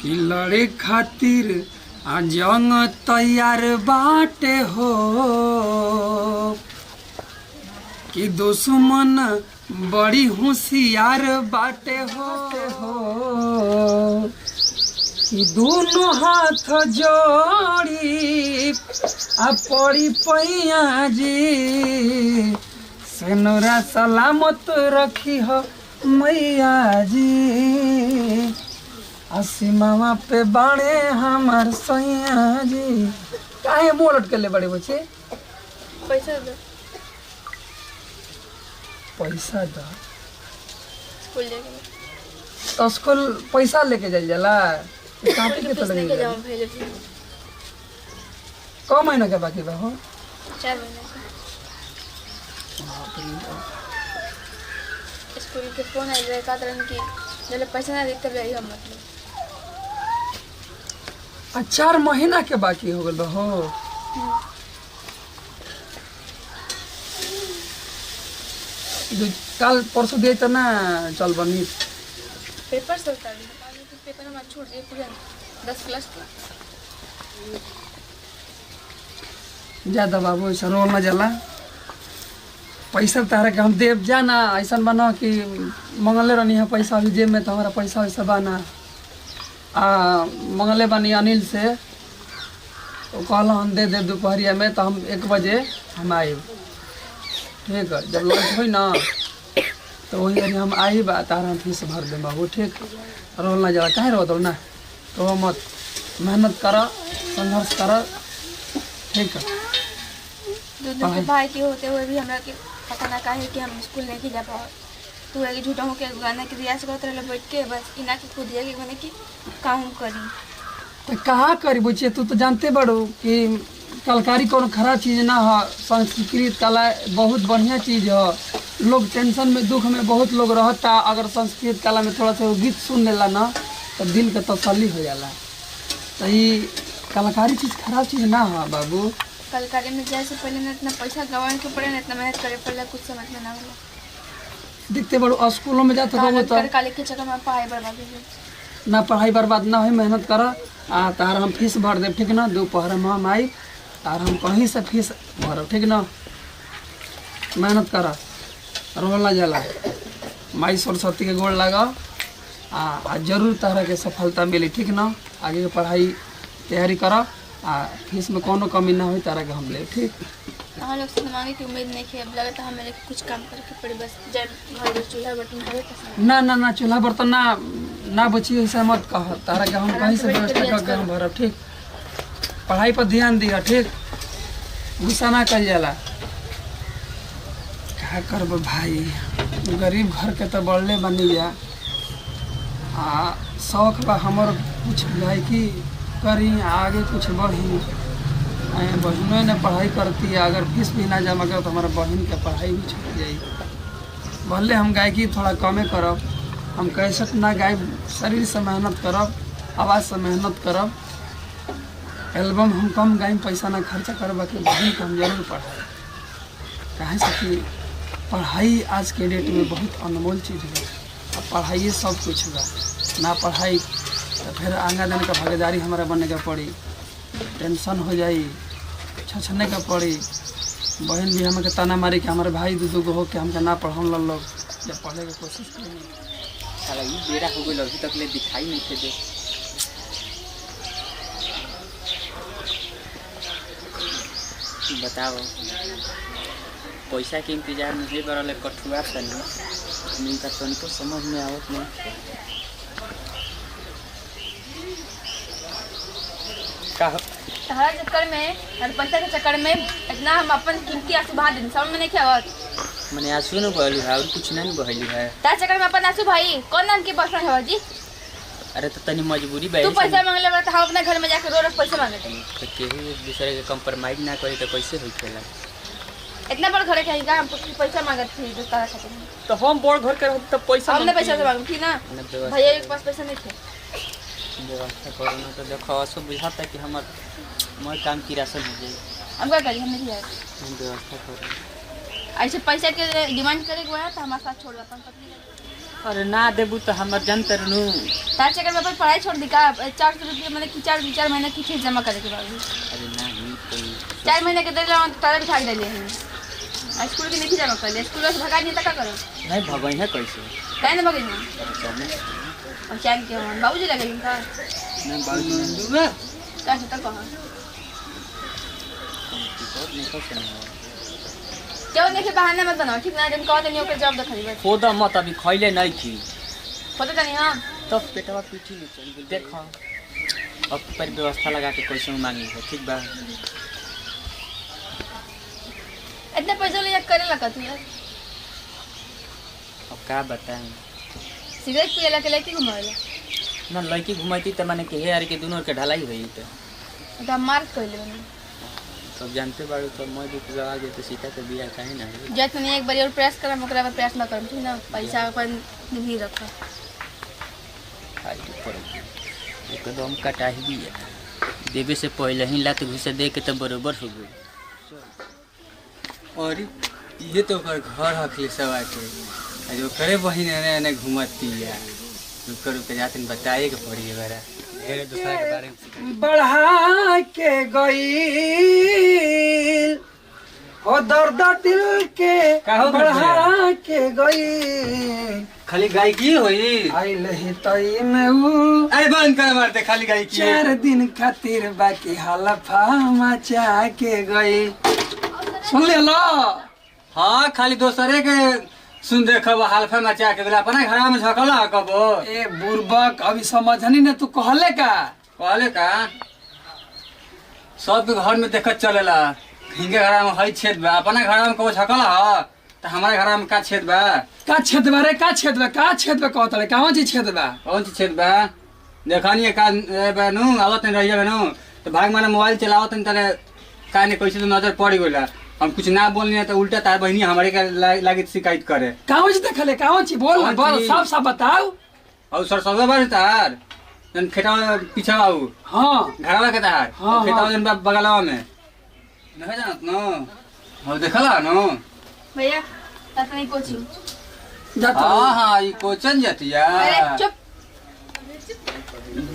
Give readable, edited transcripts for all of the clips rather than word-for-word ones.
कि लड़े खातिर आ जंग तैयार बाटे हो कि दुश्मन बड़ी होशियार बाटे हो कि दोनों हाथ जोड़ी आ पड़ी पैया जी सेनुरा सलामत रखी हो मैया जी आसीमावा पे बाड़े हमार सैया जी। काहे मुँह लटके ले बड़े बच्चे? पैसा दो। पैसा दो स्कूल लेके तो स्कूल पैसा लेके जाइल जाला? कापी के तो लेके लगे जाओ भेज दो। कौ महीना के बाकी बा हो? 4 महीने से स्कूल के फोन आइल रहे का तरह की जले पैसा ना देते रही हम मतलब 4 महीना के बाकी हो गल बा हो। कल परसों दिए तो ना चल बनी पेपर से उतार दी पेपर में छूट दिए पूरा 10 क्लास का ज्यादा बाबू ऐसा रोल ना जाला पैसा तारा के हम देव जाना ऐसा बना कि मंगले रहनी है पैसा अभी जेब में तो हमारा पैसा वैसा बना मंगले बनी अनिल से तो कहला हम दे देव दोपहरिया में तो हम 1 बजे हम आए ठीक है। जब लंच हुई ना तो वही बारी हम आई बा तारा हम फीस भर दे बाबू ठीक रोल ना जाला काहे रो ना तो मत मेहनत कर संघर्ष कर ठीक है। दूध के भाई के होते हुए भी हमरा के पता ना काहे कि हम स्कूल नहीं जा पाओ तू एक झूठा हो के गाना के रियाज करत रहे बैठ के बस इना के खुद दिया कि माने कि काम करी तो कहाँ करी बच्चे तू तो जानते बड़ो कि कलाकारी कोनो खराब चीज़ ना है। संस्कृत कला बहुत बढ़िया चीज़ है। लोग टेंशन में दुख में बहुत लोग रहता अगर संस्कृत कला में थोड़ा सा वो गीत सुन लेला ना तो दिल के तसल्ली हो जाला। तो ये कलाकारी चीज़ खराब चीज़ ना है बाबू। कलाकारी में जैसे पहले ना इतना पैसा गवाने के पड़े ना इतना मेहनत करे पड़े कुछ समझ में ना आला देखते बड़ो स्कूलों में जाते रहो तो काले के चक्कर में पढ़ाई बर्बाद हो गई ना पढ़ाई बर्बाद ना हो मेहनत कर तार हम फीस भर दे ठीक ना दोपहर में हम आई तार हम कहीं से फीस भरब ठीक ना मेहनत कर रोल ना जाला माई सरस्वती के गोड़ लगा जरूर तारा के सफलता मिली ठीक ना आगे के पढ़ाई तैयारी कर फीस में कोनो कमी ना हो तारा के हम ले ठीक। हम लोग से मांगे की उम्मीद नहीं है अब लगा था हमें कुछ काम करके पड़े बस जब घर में चूल्हा बर्तन धोए ना चूल्हा बर्तन ना बची ऐसा मत कह तारा के हम कहीं से व्यवस्था करके हम भरब ठीक। पढ़ाई पर ध्यान दिया ठीक गुस्सा ना कल जाला क्या करब भाई गरीब घर के तो बढ़ले बनी जा शौक बा हमर कुछ गायकी करी आगे कुछ बढ़ी बहनों ने पढ़ाई करती है अगर फीस भी ना जमा कर तो हमारा बहन के पढ़ाई भी छूट जाएगी। भले हम गायकी थोड़ा कमे करब हम कैसेट ना गाय शरीर से मेहनत करब आवाज़ से मेहनत करब एल्बम हम कम गाय पैसा ना खर्चा करब बाकी बहन को हम जरूर पढ़ाए कहे से कि पढ़ाई आज के डेट में बहुत अनमोल चीज़ है अब पढ़ाई सब कुछ बा ना पढ़ाई तो फिर आगे दिन का भागीदारी हमारा बनने का पड़ी टेंशन हो जाई छछने का पड़ी बहन भी हमें ताना मारी कि हमारे भाई दू गो हो के हमके ना पढ़ाऊँ लोग जब पढ़े की कोशिश करेंगे ये बेरा हो गई अभी तक ले दिखाई नहीं थे दे बताओ पैसा के इंतजार में जे बरले कठुआ सनी मिलता तो समझ में आवत नहीं हर चक्कर में हर पैसा के चक्कर में इतना हम अपन कीमती आंसू बहा दिन समझ में नहीं क्या आवत मैंने आंसू न बहली है और कुछ नहीं बहली है तार चक्कर में अपन आंसू भाई कौन नाम की बॉयफ्रेंड है जी? अरे तो तनी मजबूरी तू पैसा मांगले बड़ा हम अपने घर में जाकर रोज पैसा मांगते तो केहू एक दूसरे के कंप्रोमाइज ना करी तो कैसे होई खेला इतना बड़ घर के हम पैसा मांगत थी तो तारा खातिर तो हम बड़ घर के तो पैसा हमने पैसा से मांग थी ना भैया के पास पैसा नहीं थे व्यवस्था करो ना तो देखो असो बुझाता कि हमार मोर काम की राशन हो जाए हम क्या करी हम नहीं आए हम व्यवस्था करो ऐसे पैसा के डिमांड करे गया तो हमारे साथ छोड़ देता हूँ अरे ना देबू तो हमर जानते रहनू। तार चक्कर में अपन पढ़ाई छोड़ दी का 400 रुपये मैंने की 4 महीने की फीस जमा करे के बाद अरे नहीं तो 4 महीने के दे जाओ तारे बिठा के दे हैं स्कूल के नहीं जमा कर ले स्कूल से भगा नहीं तक का करो नहीं भगई है कैसे काहे ना भगे और चाल के हम बाबूजी लगे इनका नहीं बाबू दुबे का से तक कहां नहीं कैसे क्यों नहीं के बहाने मत बनाओ ठीक ना जन कहते नहीं ओके जवाब दे बस खुद मत अभी खइले नहीं थी पता नहीं हां तो पेटवा पीठी में चल गई देखो अब पर व्यवस्था लगा के पैसा मांगी है ठीक बा इतने पैसा ले करे लगा तू यार अब का बताएं सिगरेट पियला के लेके घुमावेला ना लड़की घुमाती तो माने के यार के दोनों के ढलाई हुई तो मार कइले बनी सब जानते बाड़ू तो मैं भी लगा दे तो सीता के बिया काहे ना जत नहीं एक बार और प्रेस करम ओकरा बाद प्रेस ना करम ठीक ना पैसा अपन नहीं रखा फाइट पर एकदम कटा ही दिया देवे से पहले ही लात घुसा दे के तो बराबर हो गई और ये तो ओकर घर हखले सब आके जो करे बहिन ने घुमती है रुक रुक जाते बताए के पड़ी है बड़ा ढेर दूसरा के बारे में बढ़ा के गई हो दर्द दिल के का हो बढ़ा के गई खाली गाय की होई आइल ही तई में ऊ अरे बंद कर मारते खाली गाय की 4 दिन खातिर बाकी हलफा मचा के गई सुन ले लो हां खाली दोसरे के सुन देखब हालफा मचा के गेला अपना घर में झकला कबो ए बुर्बक अभी समझनी ने तू कहले का कहले का सब के घर में देखत चलेला हिंगे घर में हई छेद बा अपना घर में कबो झकला ह त हमारे घर में का छेद बा का छेद बा रे का छेद बा कहतले कौन चीज छेद बा कौन सी छेद बा देखनी का बनू आवत नहीं रहिए बनू तो भाग माने मोबाइल चलावत नहीं तले का ने कैसे तो नजर पड़ गइला हम कुछ ना बोलनी तो उल्टा तार बहनी हमारे का लागी शिकायत करे कौन चीज देखले कौन चीज बोल कौन बोल चीज? साफ साफ बताओ और सर सब बार तार जन खेता पीछे आऊ हां घरवा के तार हाँ, खेता हाँ। जन बगलवा में नहीं जानत न हो देखला न भैया अपनी कोचिंग जा तो हां हां ई कोचन जतिया अरे चुप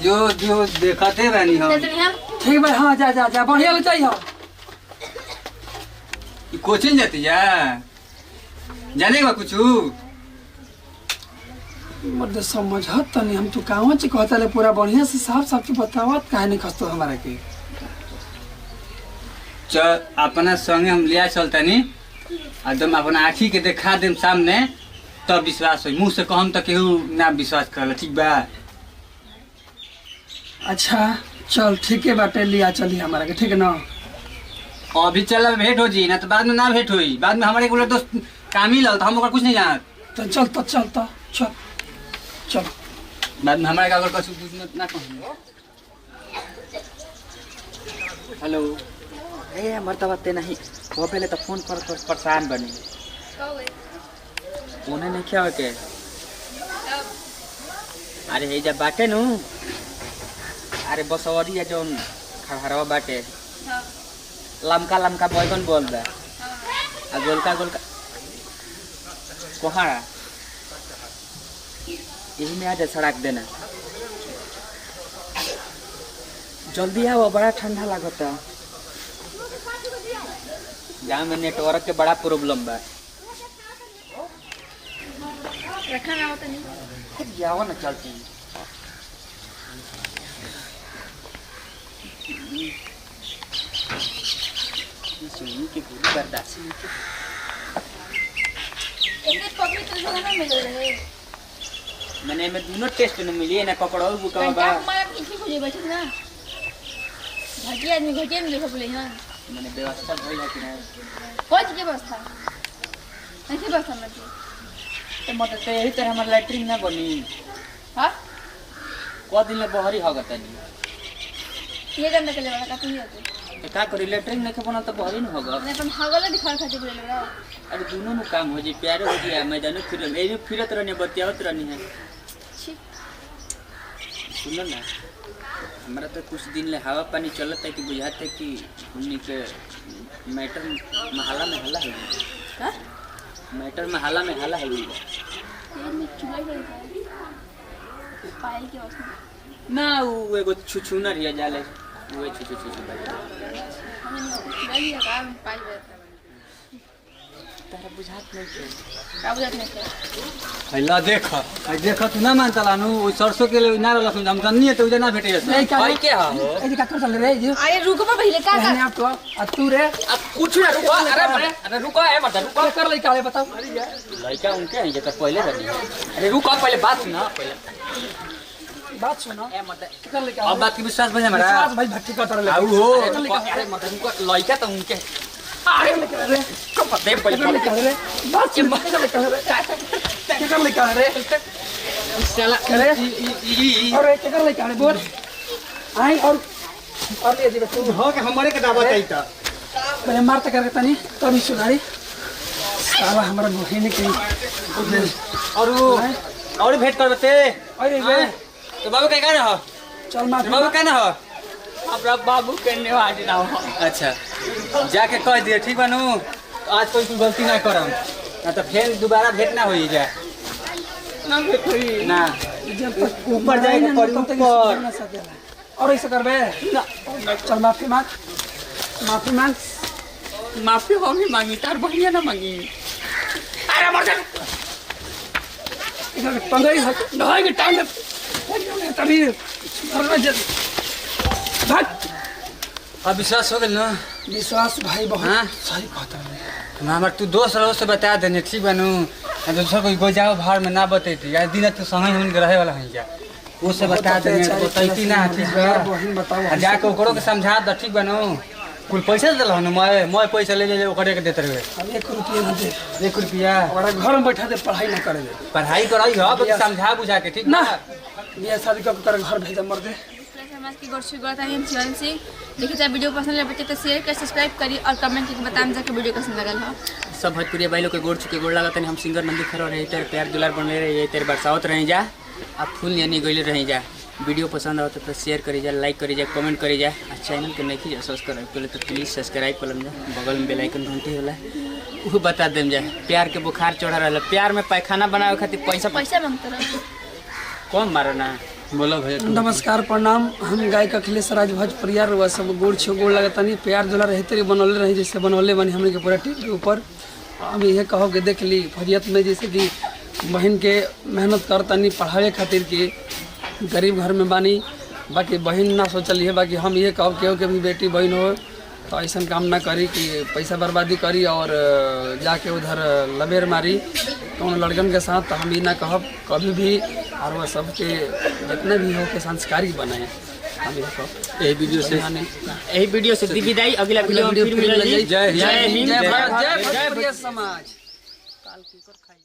जो देखते रहनी हम चल यहाँ ठीक बा हां जा जा जा बढ़िया ले जाइयो ई कोचिन जतिया जाने का कुछ मर्द समझत तनी हम तू कौन चीज कहतले पूरा बढ़िया से साफ साफ तू बतावत काहे नहीं खस्तो हमरा के चल अपना संगे हम लिया चलतनी एकदम अपना आँखी के देखा देम सामने तब विश्वास हो मुँह से कहम तो केहू ना विश्वास करल ठीक बा अच्छा चल ठीक है बाटे लिया चली हमारा के ठीक है ना अभी चल भेंट हो जी ना तो बाद में ना भेंट हुई बाद में हमारे बोले दोस्त काम ही लल तो हम ओकर कुछ नहीं जानत तो चल चल बाद में हमारे का अगर कुछ ना कहूँ हेलो ए मर्दवा ते नहीं वो पहले तो फोन पर परेशान बनी उन्हें नहीं क्या के अरे हे जब बाटे नु अरे बसवरी जो खड़हरवा बाटे लमका लमका बैगन बोल दा आ गोलका गोलका कोहाड़ा यही में आज सड़क देना जल्दी आओ बड़ा ठंडा लगता गाँव में नेटवर्क के बड़ा प्रॉब्लम बा रखा ना होता नहीं जाओ ना चलती की पूरी बर्दाश्त इतने पवित्र जगह ना मिल रहे मैंने में दोनों टेस्ट न मिली ना पकड़ो बुका बा घंटा हमारा कितनी खोजे बैठे ना घटिया में देखो बोले हां मैंने व्यवस्था भइल है कि ना कौन सी व्यवस्था नहीं व्यवस्था में तो मतलब तो यही तरह हमार लैट्रिन ना बनी हां को दिन ले बहरी होगा तनी ये करने के लिए वाला काफी होते तो का करी लैट्रिन नहीं बना तो बहरी न होगा मैं अपन हगला दिखा खाते बोले लगा अरे दोनों नु काम हो जी प्यारे हो जी मैं जानू फिर ए भी फिरत रहने बतियावत रहनी है ठीक सुनो ना हमारा तो कुछ दिन ले हवा पानी चलत है कि बुझाते है कि हमनी के मैटर महला में हल्ला है हां मैटर में हल्ला है ये पायल के वास्ते ना वो एगो छुछुनर हिया जाले वो छुछु छुछु बाटे हमें चुराई है का पायल तारा बुझात नहीं के का बुझात नहीं के हैला देख तू ना मानता लानू ओ सरसों के लिए ना लखन हम तन्नी तो उजे ना भेटे ए का भाई के हो ए का कर चल रे जी अरे रुको पहले का कहने आप तो आ तू रे अब कुछ ना रुको अरे रुको है मत रुको कर ले काले बताओ लड़का उनके हैं जेकर पहले बनी अरे रुको पहले बात सुना पहले बात सुनो ए मत कर ले अब बात की विश्वास भइल हमरा विश्वास भाई भट्टी का तर ले आउ हो अरे मत रुको लड़का तो उनके अरे रे कब दे पहले कर ले कर रे बात सुन कर ले कर रे साला करे और कर ले कर बोल आई और ले जी तू हो के हमरे के दावा चाहिए मैं मारते करके तनी तभी सुधारी साला हमारा बहिनी के और भेंट करबते अरे वे तो बाबू के कहना हो चल मार बाबू कहना हो अपना बाबू कहने वाली ना हो अच्छा जाके कह दिए ठीक बनू आज कोई गलती ना करम ना तो फिर दोबारा भेंट ना होई जा ना देखी ना जब तक ऊपर जाएगा पर ऊपर और ऐसा करबे चल माफी मांग माफी हम ही मांगी तार बढ़िया ना मांगी अरे मर जा इधर पंगई है ढाई के टांग तभी मरना जल्दी भाग अब विश्वास हो गेल ना विश्वास भाई बहुत हाँ? सही कहता है हमार तू दोस्त रहो से बता देने ठीक बनू दूसरा कोई जाओ भाड़ में ना बतेती आज दिन तू संगे हुन के रहे वाला है जा वो से बता देने बतैती ना ठीक बा बहिन बताओ आ जाके ओकरो के समझा द ठीक बनू कुल पैसा दे हन मैं पैसा ले ले ओकरे के देते रहे हम 1 रुपया ना दे 1 रुपया और घर में बैठा दे पढ़ाई ना करे दे पढ़ाई कराई हो बस समझा बुझा के ठीक ना ना बियाह शादी कर कर घर भेजा मर दे समाज की गोर शुरुआत है हम शिवन सिंह देखिए चाहे वीडियो पसंद लगे बच्चे तो शेयर कर सब्सक्राइब करी और कमेंट करके बताएं जाके वीडियो कैसा लगल हो सब भोजपुरी भाई लोग के गोड़ चुके गोड़ लागत हम सिंगर नंदी खरो रहे तेरे प्यार दुलार बनले रहे तेरे बरसावत रही जा अब फुल यानी गइले रही जा वीडियो पसंद आवत तो शेयर करी जा लाइक करी जा कमेंट करी जा और चैनल के नहीं जा सब्सक्राइब कर ले तो प्लीज सब्सक्राइब कर लेम जा बगल में बेल आइकन घंटी होला वो बता देम जा प्यार के बुखार चढ़ा रहल प्यार में पैखाना बनावे खातिर पैसा पैसा मांगते रहो कौन मारो ना बोलो भैया नमस्कार प्रणाम हम गायक अखिलेश राज भोजपुरिया रुआ सब गोड़ छो गोड़ लगतनी प्यार दुला रहते बनौले रही जैसे बनौले बनी हमने के पूरा टीम के ऊपर हम ये कहो कि देख ली फरियत में जैसे कि बहन के मेहनत करतनी पढ़ावे खातिर के गरीब घर में बानी बाकी बहन ना सोचल है बाकी हम ये कहो के भी बेटी बहन हो तो ऐसा काम ना करी कि पैसा बर्बादी करी और जाके उधर लबेर मारी कौन लड़कन के साथ तो हम ये ना कहब कभी भी और वह सबके जितने भी हो के संस्कारी बनाए हम ये कहब यही वीडियो से दी विदाई अगला वीडियो में फिर मिलेगी जय हिंद जय भारत जय भोजपुरिया समाज काल की कर खाई